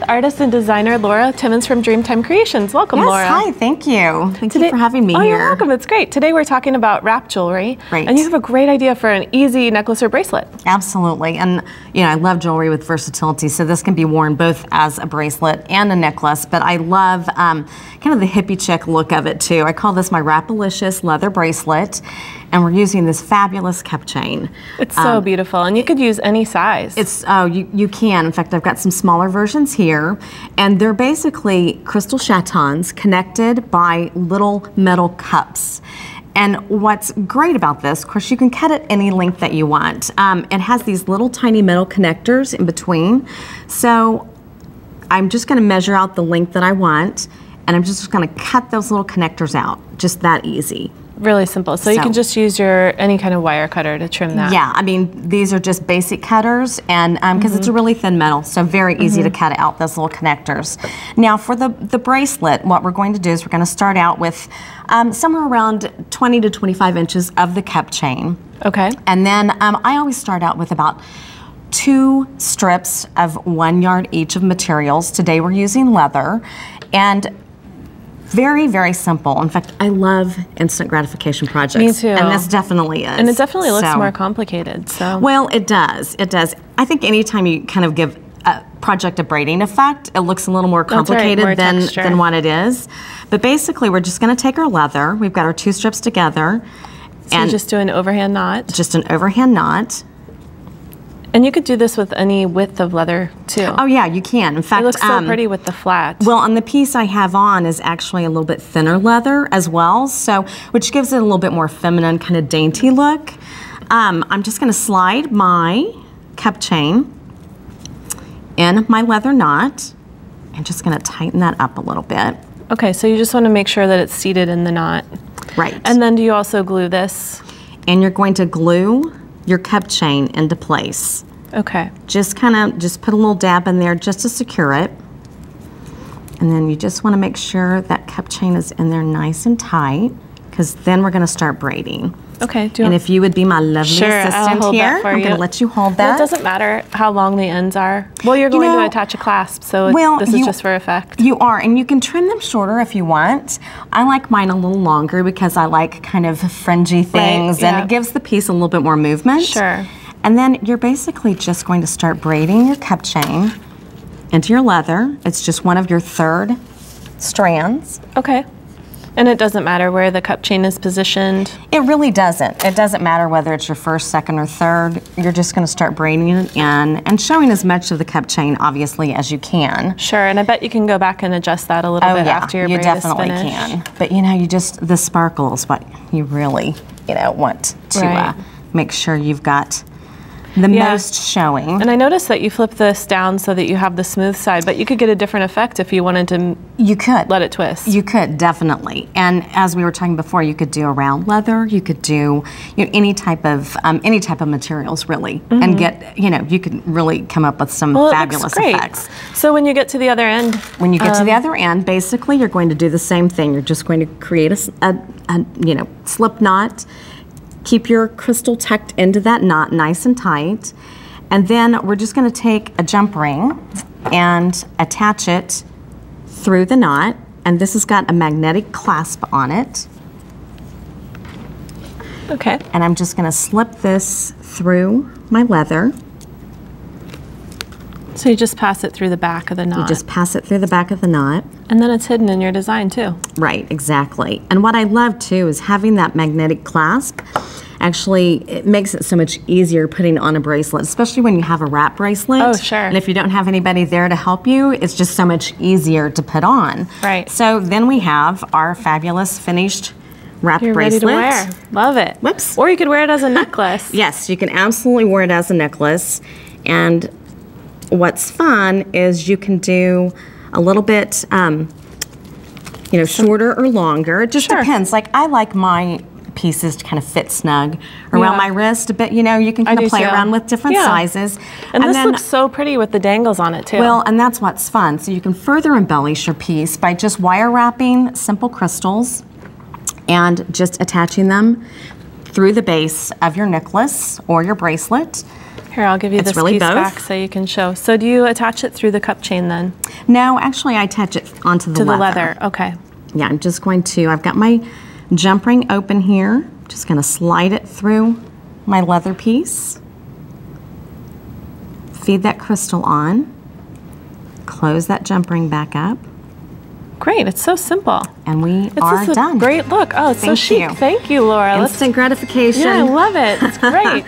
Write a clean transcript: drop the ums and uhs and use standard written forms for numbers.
with artist and designer Laura Timmons from Dreamtime Creations. Welcome, Laura. Hi, thank you. Thank you for having me here. You're welcome. It's great. Today we're talking about wrap jewelry. Right. And you have a great idea for an easy necklace or bracelet. Absolutely. And you know, I love jewelry with versatility, so this can be worn both as a bracelet and a necklace, but I love kind of the hippie chic look of it too. I call this my Wrapalicious leather bracelet, and we're using this fabulous cup chain. It's so beautiful, and you could use any size. You can. In fact, I've got some smaller versions here, and they're basically crystal chatons connected by little metal cups. And what's great about this, of course, you can cut it any length that you want. It has these little tiny metal connectors in between. So I'm just going to measure out the length that I want, and I'm just going to cut those little connectors out. Just that easy. Really simple. So you can just use any kind of wire cutter to trim that. Yeah, I mean, these are just basic cutters, and because it's a really thin metal, so very easy to cut out those little connectors. Now for the bracelet, what we're going to do is we're going to start out with somewhere around 20 to 25 inches of the cup chain. Okay. And then I always start out with about 2 strips of 1 yard each of materials. Today we're using leather, and very, very simple. In fact, I love instant gratification projects. Me too. And this definitely is. And it definitely looks more complicated. So. Well, it does. It does. I think anytime you kind of give a project a braiding effect, it looks a little more complicated than what it is. But basically, we're just going to take our leather. We've got our 2 strips together. So and you just do an overhand knot? Just an overhand knot. And you could do this with any width of leather too. Oh yeah, you can. In fact, it looks so pretty with the flat. Well, on the piece I have on is actually a little bit thinner leather as well, so which gives it a little bit more feminine, kind of dainty look. I'm just going to slide my cup chain in my leather knot, and just going to tighten that up a little bit. Okay, so you just want to make sure that it's seated in the knot. Right. And then do you also glue this? And you're going to glue your cup chain into place. Okay. Just put a little dab in there just to secure it. And then you just want to make sure that cup chain is in there nice and tight, because then we're going to start braiding. Okay. And if you would be my lovely assistant here, I'm going to let you hold that. Well, it doesn't matter how long the ends are. Well, you're going to attach a clasp, so this is just for effect. You are, and you can trim them shorter if you want. I like mine a little longer because I like kind of fringy things, and it gives the piece a little bit more movement. Sure. And then you're basically just going to start braiding your cup chain into your leather. It's just one of your 3rd strands. Okay. And it doesn't matter where the cup chain is positioned? It really doesn't. It doesn't matter whether it's your 1st, 2nd, or 3rd. You're just going to start braiding it in and showing as much of the cup chain, obviously, as you can. Sure, and I bet you can go back and adjust that a little bit after your braid is finished. You definitely can. But you know, the sparkle is what you really, want to make sure you've got the most showing. And I noticed that you flip this down so that you have the smooth side, but you could get a different effect if you wanted to let it twist. You could, definitely. And as we were talking before, you could do a round leather, you could do any type of materials really, and get, you could really come up with some fabulous effects. So when you get to the other end? When you get to the other end, basically you're going to do the same thing. You're just going to create a slip knot. Keep your crystal tucked into that knot nice and tight. And then we're just going to take a jump ring and attach it through the knot. And this has got a magnetic clasp on it. Okay. And I'm just going to slip this through my leather. So you just pass it through the back of the knot. You just pass it through the back of the knot. And then it's hidden in your design too. Right, exactly. And what I love too is having that magnetic clasp. Actually, it makes it so much easier putting on a bracelet, especially when you have a wrap bracelet. Oh, sure. And if you don't have anybody there to help you, it's just so much easier to put on. Right. So then we have our fabulous finished wrap bracelet. Ready to wear. Love it. Whoops. Or you could wear it as a necklace. Yes, you can absolutely wear it as a necklace. And what's fun is you can do a little bit, shorter or longer. It just depends. Like, I like my pieces to kind of fit snug around my wrist, but you can kind of play around with different sizes. And this looks so pretty with the dangles on it too. Well, and that's what's fun. So you can further embellish your piece by just wire wrapping simple crystals and just attaching them through the base of your necklace or your bracelet. Here, I'll give you this really piece both. back so you can show. So do you attach it through the cup chain then? No, actually I attach it onto the leather. Okay. Yeah, I'm just going to, I've got my jump ring open here. Just gonna slide it through my leather piece. Feed that crystal on. Close that jump ring back up. Great, it's so simple. And we are done. Great look. Oh, it's so chic. you. Thank you, Laura. Instant gratification. Yeah, I love it. It's great.